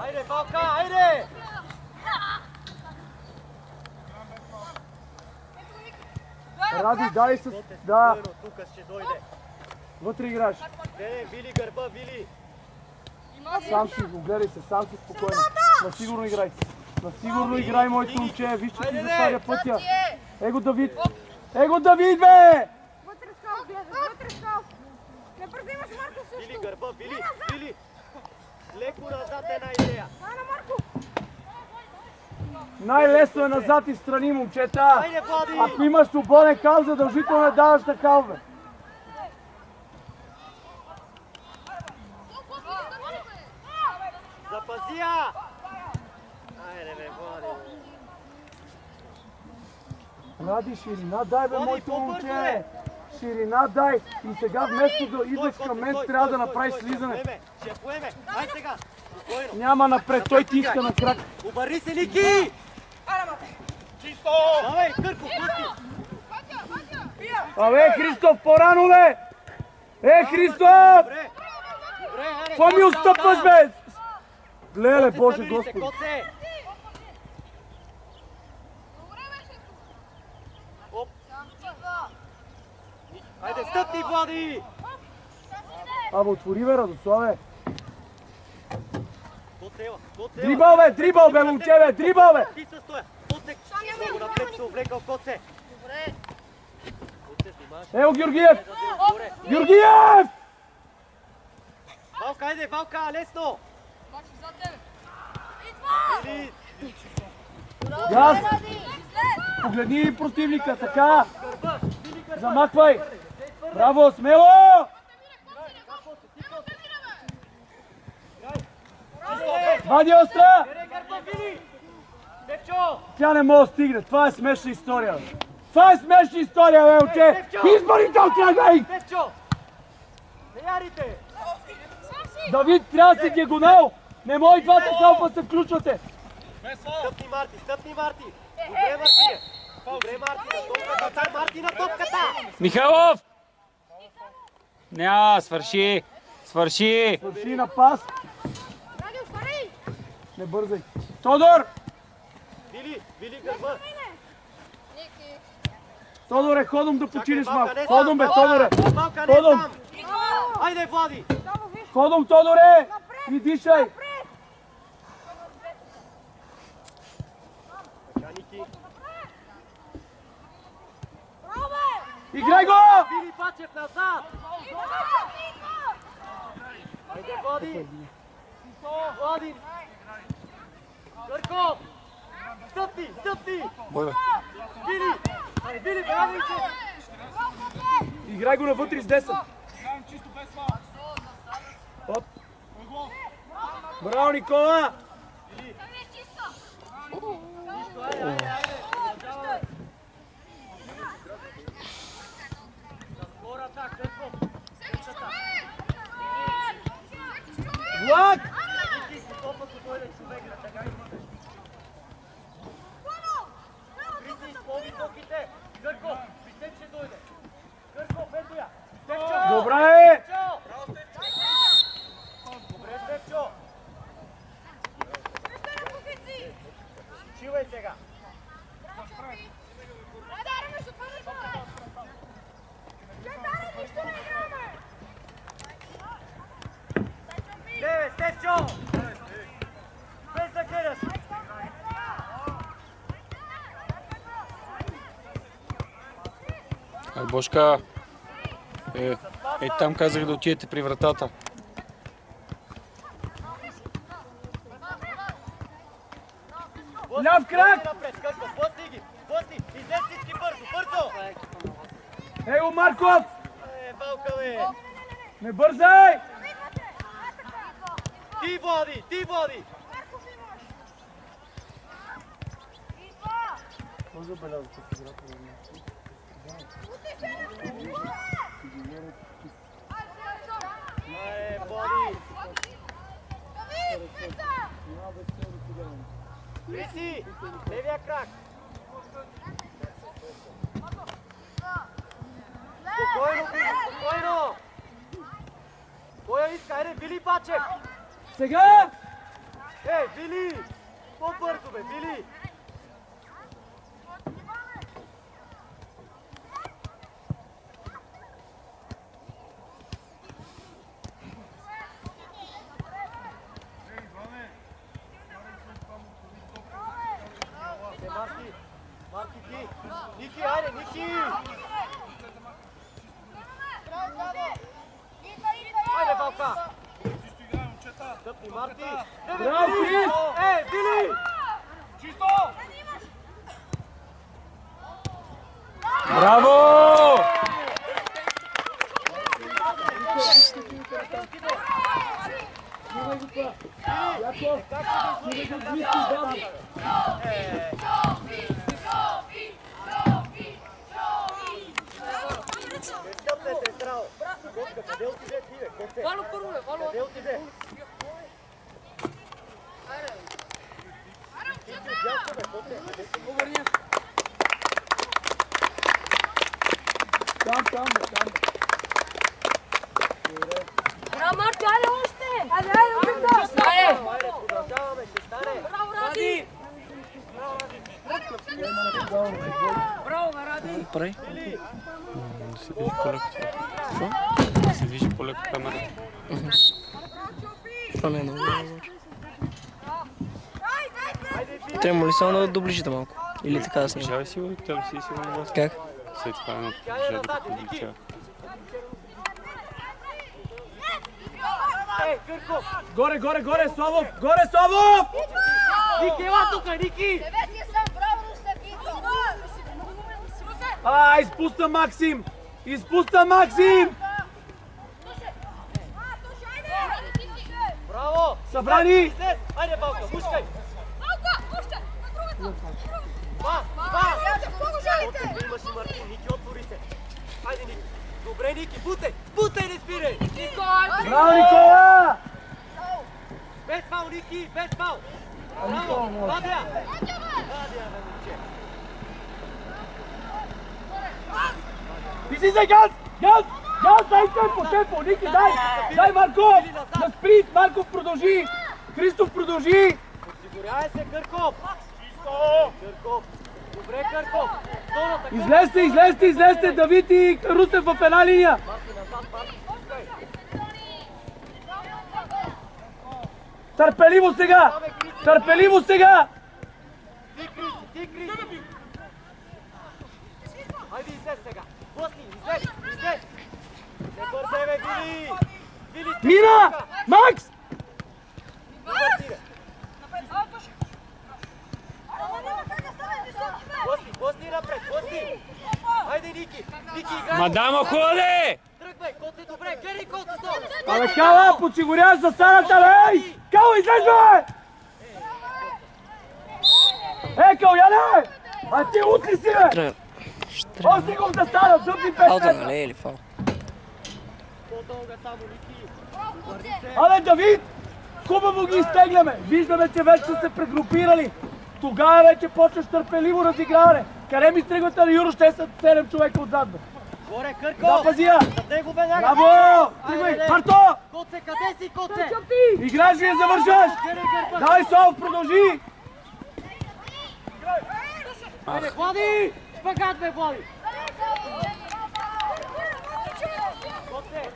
Айде, Балка, айде! Ради, дай с... Да. Тук ще дойде. Вътре играш. Не, Вили гърба, Вили. Сам си го гледай се, сам си спокойно. Насигурно играй. Насигурно играй, моето момче. Виж, че ти заставя пътя. Его Давид. Его Давид, бе! Вътре скалф, гледаш, вътре скалф. Не бързо имаш Марко също. Вили гърба, Вили, Вили. Леко назад една идея. На Марко. Най-лесно е назад и страни, момчета. Айде, Влади! Ако имаш свободен кал, задължително е даваш на кал, бе. Запази я! Айде, бе, Влади. Ради, ширина дай, бе, Влади, моето по-бързо, момче. бе. Ширина дай. И сега вместо да идваш към мен, трябва да направиш слизане. Ще поеме, ай сега. Спокойно. Няма напред, той ти иска на крак. Обърни се, Ники! Чисто! Давай, Кърко, пусти! Абе, Христоф, по-рано, бе! Христоф! Добре! Добре, айде! Какво ми отстъпваш, бе? Леле, Боже Събери се, Господи! Коце! Оп! Айде, стъпни, Влади! Абе, отвори, бе, Радославе! Коцева, Коцева! Дрибал, бе, дрибал, бе, момче, бе, дрибал, бе! Ти се стоя! Коце! Много напред се увлекал, Коце! Добре! Коце, снимаш! Ево, Георгиев! Георгиев! Балка, айде, Балка, лесно! Или... Газ! Погледни противника, така! Замахвай! Браво, смело! Вади остра! Тя не може да стигне, това е смешна история. Това е смешна история, бе, момче! Изборител трябва, бе! Не ярите! Давид, трябва да си диагонал! Не може двата халфа се включвате! Стъпни, Марти, стъпни, Марти! Добре, Марти! Добре, Марти, на топката! Марти, на топката! Михайлов! Няма, свърши! Свърши! Свърши на пас! Не бързай! Тодор! Вили гърба! Тодоре, ходом да починеш Балка, малко! не Ходом, бе, сам, Тодоре! Балка, не Ходом! сам! Айде, Влади! Ходом, Тодоре! И дишай! Играй го! Вили Пачев назад! Айде, Влади! Влади! Гърков! Стъпни, стъпни! Бойбе. Вили! Айде, Вили, брави се! Играй го навътре с 10. Оп. Браво, Никола! Влад! Добре! Чивай сега! Леве, Стефчо! Без да гледаш! Бошка, там казах да отидете при вратата. Ляв крак! Пусти ги! Пусти! Излез всички бързо! Бързо! Его, Марков! Балка, бе! Не бързай! Ти води! Ти води! Води! Криси! Левия крак! Спокойно, Били! Спокойно! Кой я иска? Айде, Били Пачев! Сега! Ей, Вили! По-бързо, бе, Вили! Марки ти! Ники, айде, Ники! Айде, Валка! Стъпни, Марти! Браво, Крис! Ей, Вили! Чисто! Браво! Стъпнете, здраво! Котка, къде отиде ти, бе? Коце? Вало първо, бе, Вало. Къде отиде? Ти си отдясно, бе, Коце, къде си? Там, бе, там. Браво, Марти, айде още! Айде, опита! Айде! Айде, продължаваме, ще стане! Браво, Ради! Браво, бе, Ради! Прави? Вили! Да се движи по-леко камерата. Това не е много добре. Айде, Вили! Трябва ли само да доближите малко? Или така да снимам? Приближавай си го, там си сигурно вас. Как? След това едно Айде приближава назад, да Ники! приближава. Ей, Кърков! Горе, Славов! Горе, Славов! Ники, ела тука, Ники! Деветия съм, браво, Русевито! Изпусна Максим! Изпусна Максим! Браво! Събрани! Излез! Айде, Балка, мушкай! Пас! Котце, имаш и Мартин, Ники, отвори се! Айде, Ники! Добре, Ники, бутай! Бутай, не спирай! Браво, Никола! Без фал, Ники, без фал! Браво! Вадя! Вадя, бе, момче! Излизай, газ! Дай темпо! Ники, дай Марков! На спринт! Марков продължи! Христов продължи! Осигуряй се, Кърков! Кърков! Добре, Кърков! Излезте! Давид и Русев в една линия! Марти назад, Марти, пускай! Търпеливо сега! Ти, Криси! Хайде, излез сега! Блъсни, излез! Не бързай, бе, Вили! Вили, ти Мина! тука! Макс! Бързи, бе! Блъсни напред, блъсни! Хайде, Ники! Ники, играй! Мадамо, ходе! Тръгвай, Коце, добре! Гледай, Коце, Абе, Кала, подсигуряваш засадата, бе! Ей! Кала, излез, бе! Каляне! А ти утли си, бе! Трябва... Още го да стана, дъпни 5 Ауто, метра! нали? Или фал? По-дълга само, Ники! Върни се! Абе, Давид! Хубаво ги изтегляме! Виждаме, че вече са се прегрупирали. Тогава вече почваш търпеливо разиграване. Къде ми стригвате на Юро? Ще са 7 човека отзад, бе. Горе, Кърков! Запази я! Зад него веднага! Браво! Стигай! Айде, Марто! Коце, къде си, Коце? Играеш ли я завършаш? Гледай гърба! Давай, Слав, продължи! Айде, Влади! Шпагат, бе, Влади! Коце!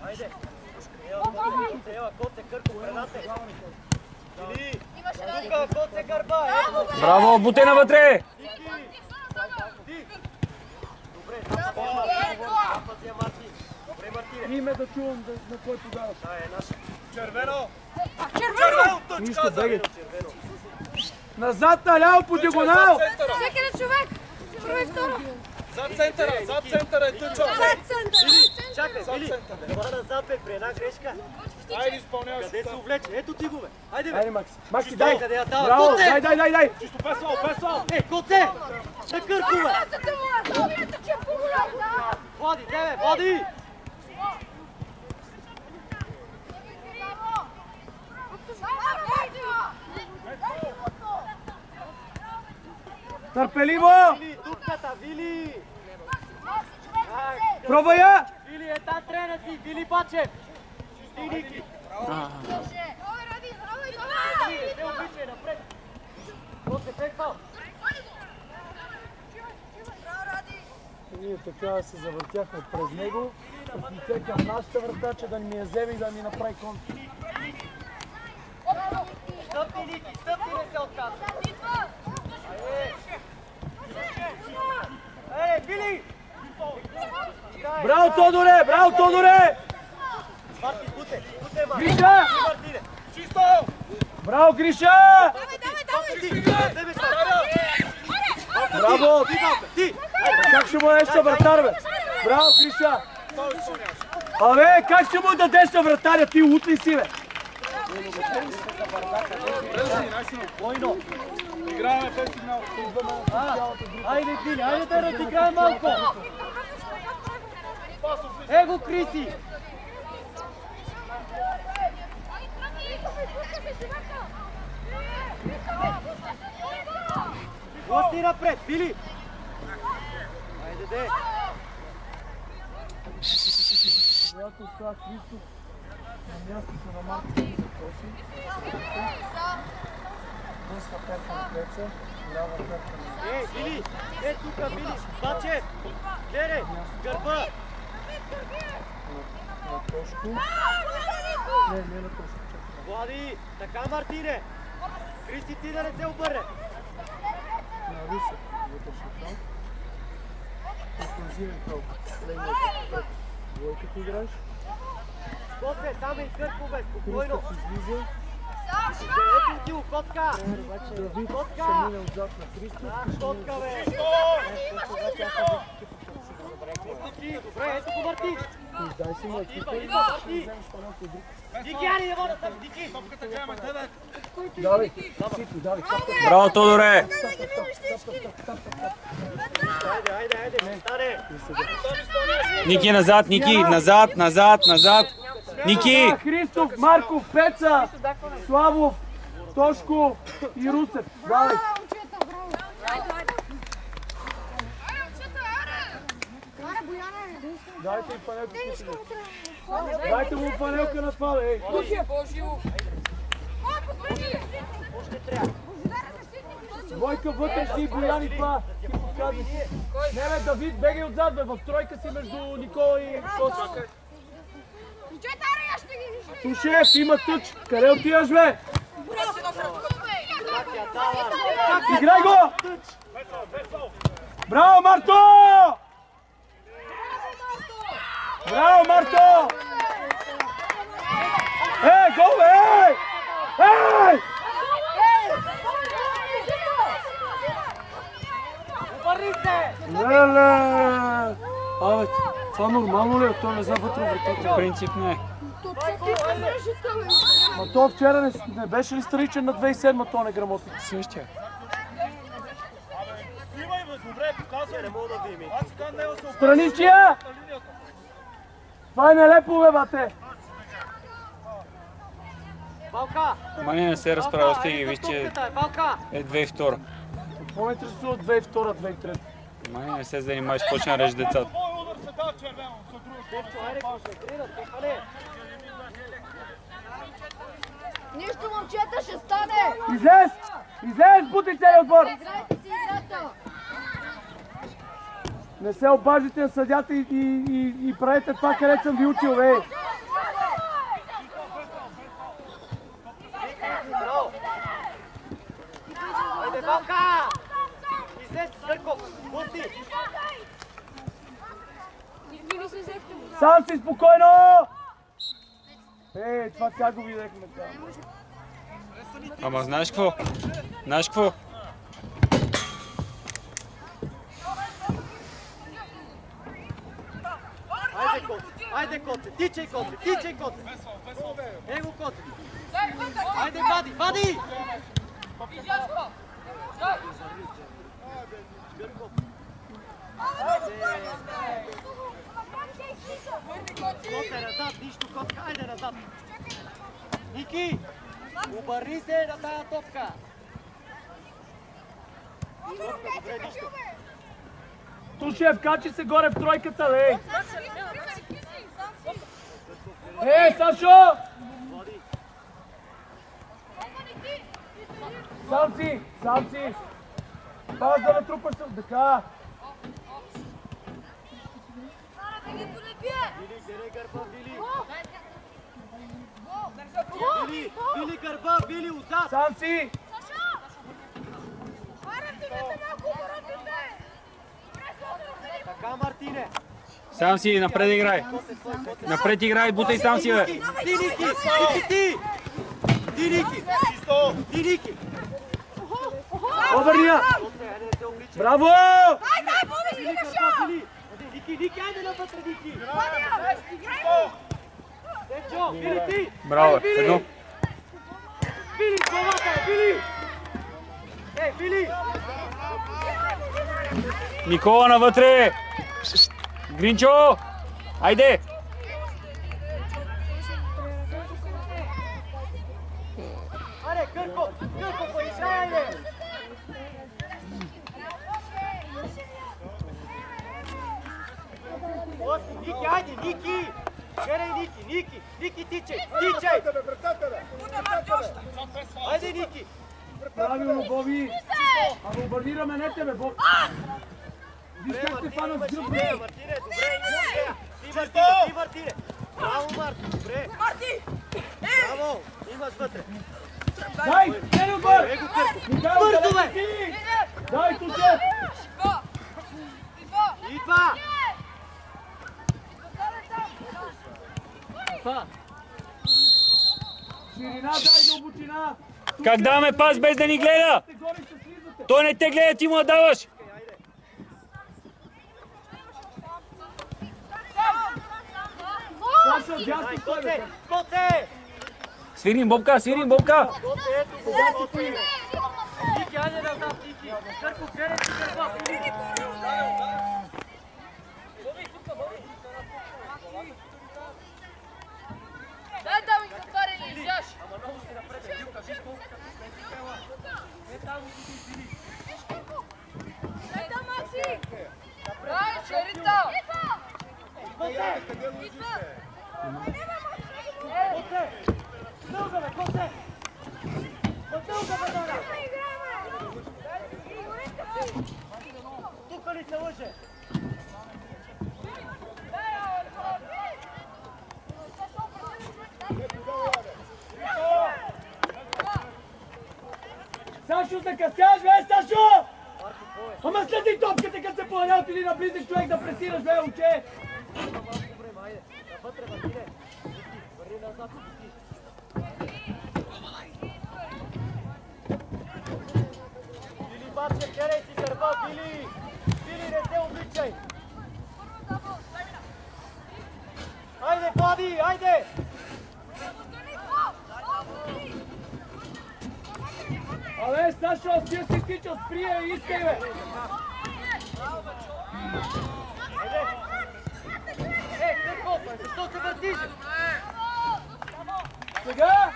Айде! Ела, Коце, Кърков, пренасей! Или! Тука, Коце, гърба! Ето! Браво, бутена вътре! Ти! Добре, запазя Мартин! Добре, Мартине! Име да чувам на кой подаваш. Да, е наша. Червено! Червено! Нищо, беги. Червено. Назад, наляво, по диагонал! Всеки на човек! Първо и второ! Зад центъра е тъчо! Зад център! Чакай, Вили! Това назад, бе, при една грешка. Айде, изпълняваш. Къде се увлече? Ето ти го, бе. Айде, бе. Айде, Макси. Макси, Чисто, дай! къде я дава? Браво! Коце! Дай! Чисто песо, песо. Коце! На къркове! Води, тебе, води! Търпеливо! Вили, дупката, Вили! Пробвай я! Вили, е там трена си, Вили Бачев! Чисти, Ники! Вили, се обичай, напред! Коце, пеквал! Ние така се завъртяхме през него, с лице към нашата врата, че да ни я вземе и да ни направи контр. Стъпи, Ники, стъпи, не се отказва! Вили! Браво, Тодоре! Браво, Тодоре! Марти, буте, Марти! Гриша! Мартине! Чисто! Браво, Гриша! Браво! Ти! Как ще му дадеш на вратар, бе? Браво, Гриша! Абе, как ще му дадеш на вратаря? Ти лут ли си, бе? Бойно! Играем без сигнал. Айде, Вили, айде да разиграем малко! Его, Криси! Лъсни напред, Вили! Айде, де! Когато става Христов, на мястото на Марко се коси. Дъска перка на Пеца, лява перка на Вили! Тука, Вили! Бачев! Гледай! Гърба! Тошко. Не на Тошко. Влади! Така, Мартине! Кристи, ти да не се обърне! На Руса, вътрешен крал. Офензивен крал. Лейният пред двойката играеш. Коце, там е и Къркове, спокойно! Христов излиза. Ето ти, котка! Давид Котка! ще мине отзад на Христов. Котка, бе! Добре, ето го, Марти! Дай си му екипа и Марти! ще вземеш паналки друг. Дики, Ани, не мога да съм, Дики! Давай, Сипи, давай, тапка. Браво, Тодоре! Айде, стане! Ники, назад, Ники! Назад! Ники! Христов, Марков, Пеца, Славов, Тошко и Русев. Давай. Дайте им панелка. Дайте му панелка на това, ей. Двойка вътрешни, Бояни това. Ти показвай. Не бе, Давид, бегай отзад, бе, в тройка си между Никола и Коса. Тушев, има тъч. Къде отиваш, бе? Играй го! Браво, Марто! Браво, Марто! Ей, гол, ей! Ей! Леле! Абе, това нормално ли е? Той не знае вътре в вратата. Принцип не. Ма то вчера не беше ли страничен на 2007-ма, то не грамоти? Същия. Снимай, бе, добре, показвай. Не мога да ви ми. Аз си казвам, него се обърна Страничия! на линията. Това е нелепо, бе, бате! Балка! Мани не се разправя, стиги, виж, че Балка! е 2002. Какво ме интересува 2002-2003? Мани не се занимаваш, почна да режеш децата. Твой удар се дава червено. С другото. Айде, концентрират, пехале! Нищо, момчета, ще стане! Излез! Излез, бути целият отбор! Играйте си играта! Не се обажите на съдята и правете това, където съм ви учил, бе! Браво! Айде, Балка! Излез, Кърков! Бути! Сам си спокойно! Ей, това сега го видяхме. Ама знаеш какво? Знаеш какво? Айде, Коци! Айде! Айде, Коце, тичай, Коце, тичай, Коце. Его, Коце. Айде, вади, вади! Коце, назад, нищо, Коцка, айде назад. Ники, обърни се на тая топка. Добре, нищо. Тушев, качи се горе в тройката, лей! Сашо! Сам си! Паз да натрупаш се, така! Вили, дere гърба, Вили! Вили гърба, Вили, отзад! Сам си! Така, Мартине! Сам си, напред играй. Напред играй, бутай сам си, бе. Ти, Ники! Ти, Ники! Обърни я! Браво! Ники, айде навътре, Ники! Дечо, Вили, ти! Браво, едно. Вили, главата, Вили! Вили! Никола навътре! Гринчо! Айде! Аре, Гърко, поиграй, айде! Ники, айде, Ники! Черай, Ники, тичай! Айде, Ники! Правилно, Боби! Ама обърни раменете, бе, Боб! Виж как Стефанов с гръб, бе! Мартине, добре! Ти, Мартине! Браво, Марти, добре! Браво! Имаш вътре! Дай! Ей, отбор! Бързо, бе! Дай, Тушев! Идва! Ширина, дай дълбочина! Как даваме пас без да ни гледа? Горе ще слизате! Той не те гледа, ти му я даваш. Саша, дясно стой, бе! Коце! Свирим бобка! Коце, ето го, Коце! Ники, айде назад, Ники! Гърко, гледай си гърба! Дай да ми затваря или изяш! Ама много си напред, Дилка, виж колко са Михайла! Там си ти, Дай да, Макси! Дай, Черита! Коце! Коце! Дълга, бе, Коце! Дълга, бе, Дора! Тука ли се лъже? Сашо, закъсяваш, бе, Сашо! Ама следи топката, като се поданял или наблизаш човек да пресираш, бе, уче! Малко време, айде! Навътре, Мартине! Върни назад, Вики! Били, баче, керай си гърба, Били! Били, не се обличай! Айде, Влади, айде! Абе, Сашо, стия си тичал, сприя и искай, бе! Айде! Гърко, защо се въртиш? Сега!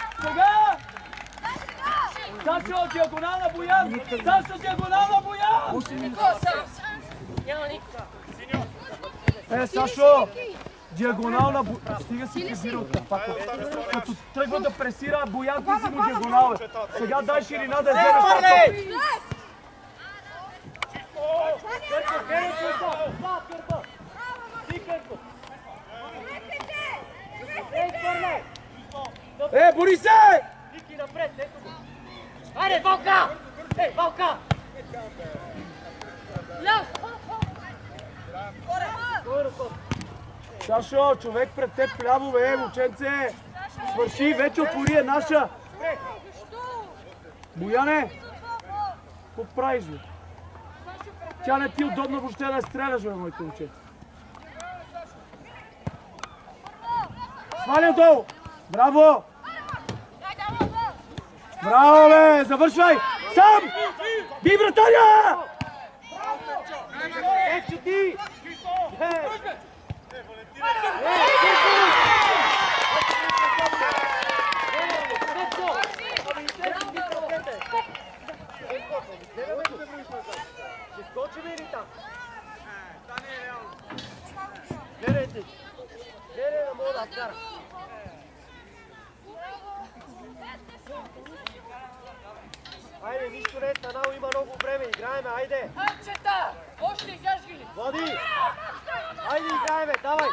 Сашо, диагонална Боян! Сашо, диагонална Боян! Сашо! Диагонална Боян! Стига си прибира от капака. Като тръгва да пресира Боян, ти си му диагонал. Сега дай ширина да вземеш тази топка. Гърко, гледай си отзад! Отзад, гърба! Ти, Гърко! Върне! Бори се! Ники, напред, ето го! Айде, Валка! Валка! Сашо, човек пред теб ляво, бе, момченце! Свърши, вече отвори е наша! Бояне! Какво правиш, бе? Тя не ти удобно въобще да стреляш, бе, моите момче. Сваля долу! Браво! Браво, бе! Завършвай! Сам! Би вратаря! Ето ти! Ще скочим или там? Гледайте! Гледай да мога да вкара! Айде, нищо не е станало, има много време, играеме, айде! Хапчета! Още изяжги ли? Води! Айде, играеме, давай!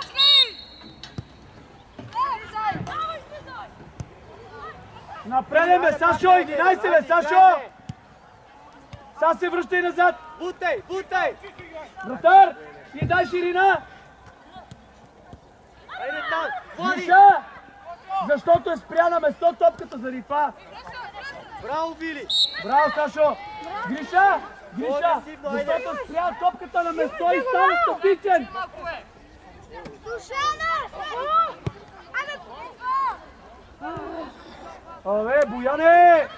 Напредем, бе, Сашо! 11, бе, Сашо! Сега се връщай назад! Бутай, бутай! Вратар! И дай ширина! Айде там! Води! Гриша! Защото е спря на место топката заради това! Браво, Вили! Браво, Сашо! Гриша! Гриша! Защото спря топката на место и стана статичен! Абе, Бояне!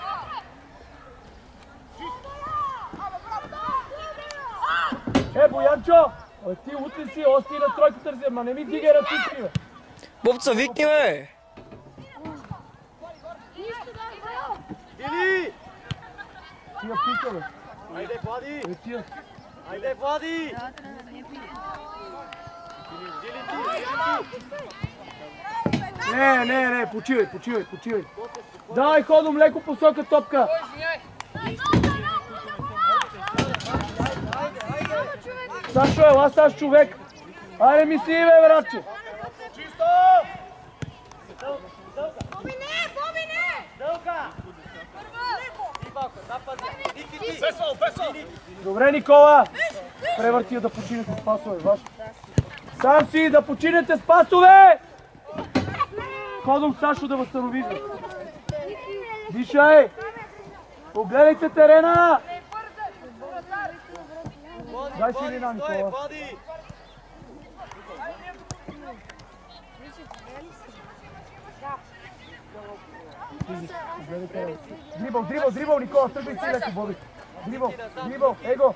Боянчо! Ти утре си, ости на тройката търси, ма не ми дигай ръцички, бе! Бобца, викни, бе! Вили! Тия пика, бе! Айде, Влади! Тия! Айде, Влади! Вили, ти! Не, почивай! Дай ходом леко посока топка! Сашо, ела Саш човек! Айде мисли, бе, братче! Чисто! Дълга! Ивалко, напази! Ники ти! Бесо! Добре, Никола! Превърти я да починете с пасове, ваш. Сам си да починете с пасове! Ходом Сашо да възстанови. Дишай! Огледайте терена! Дай си лина, Никола. Влади! Дрибъл, Никола, тръгвай си леко, Боби. Дрибъл, его.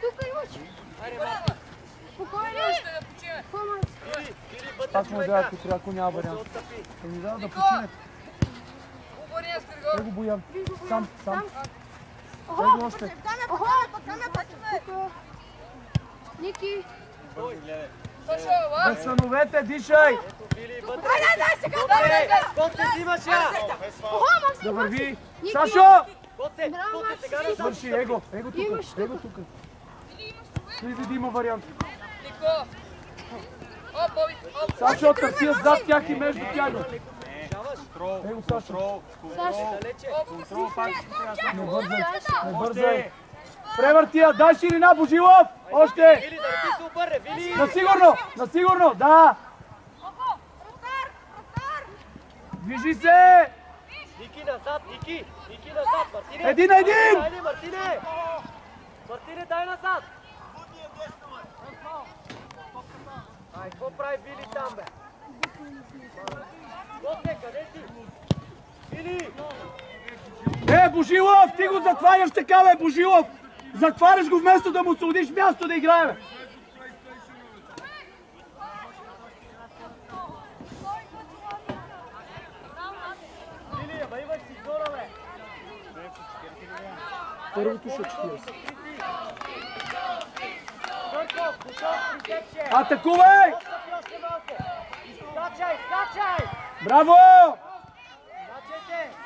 Тук имаш. Айде, Марко! Спокойно. Вили, вътре Аз му човека! ако трябва, ако няма После вариант. отстъпи! Еми да почине. Обърния с Григор. Его Боян. Сам. Его още. Ники. Стой! Възстановете, дишай! Вили, вътре! Дай сега, Гоце, взимаш я! Да върви. Сашо! Гоце, сега назад! Свърши, его тук. Слизи да има вариант. Нико. Оп, Боби, оп. Сашо, търси зад тях и между тях. Решаваш? Его Сашо. Далече! Не бързай. Превърти я, дай ширина, Божилов! Още! Вили, да не ти се обърне! Вили! На сигурно, да! Движи се! Ники назад, Ники назад, Мартине! Един на един! Айде, Мартине! Мартине, дай назад! Ай, какво прави Вили там, бе? Гоце, къде си? Вили! Божилов, ти го затваряш така, бе, Божилов! Затваряш го вместо да му освободиш място да играе, бе! Вили, ама имаш си зора, бе! Първото ще 40. Бърков, Бушов, притече! Атакувай! Още малко! Скачай! Браво! Скачайте!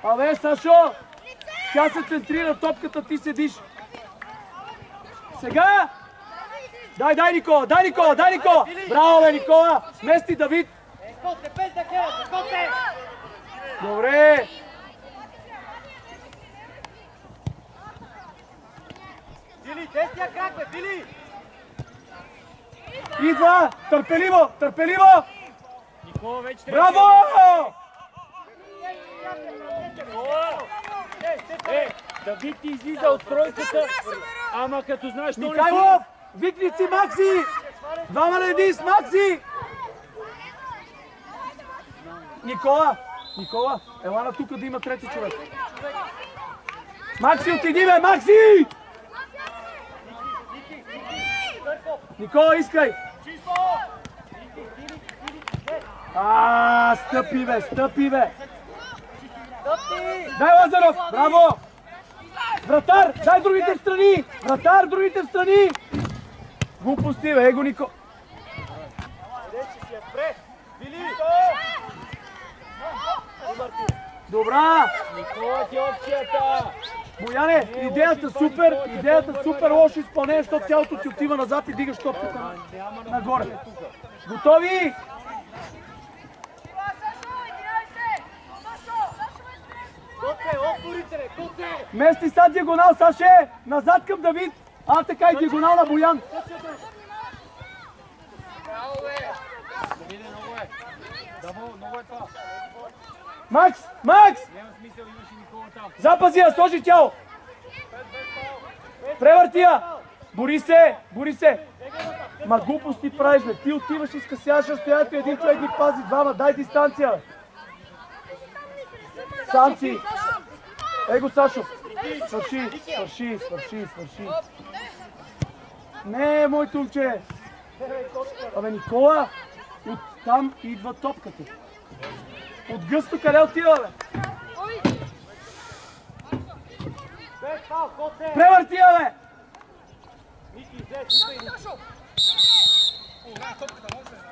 Абе, Сашо! Тя се центрира топката, ти седиш. Сега! Дай, Никола! Браво, бе, Никола! Смести Давид! Гоце, без да гледате, Гоце! Добре! Вили, десния крак, бе, Вили! Идва! Търпеливо! Никола вече Браво! Давид ти излиза от тройката, ама като знаеш, що не си... Михайлов! Викни си Макси! 2 на 1 с Макси! Никола, ела на тука да има трети човек. Макси, отиди бе, Макси! Никола, искай! Стъпи бе! Дай Лазаров, браво! Вратар, дай другите страни! Вратар, другите страни! Глупости бе, его Нико! Добра! Никола ти опцията! Бояне, идеята супер лошо изпълнение, защото тялото ти отива назад и дигаш топката нагоре. Готови? Мести са диагонал, Саше! Назад към Давид! Така и диагонал на Боян! Давиде, много е! Много е това! Макс! Няма смисъл, имаш и Никола там. Запази я, сложи тяло! Превърти я! Бори се! Ма глупости правиш, бе. Ти отиваш и скъсяваш разстоянието, един човек ги пази, двама, дай дистанция, бе. Сам си! Его, Сашо! Свърши! Не, моето момче! Абе, Никола! Оттам идва топката. От гъсто къде отива, бе? Превърти я, бе! Топката може да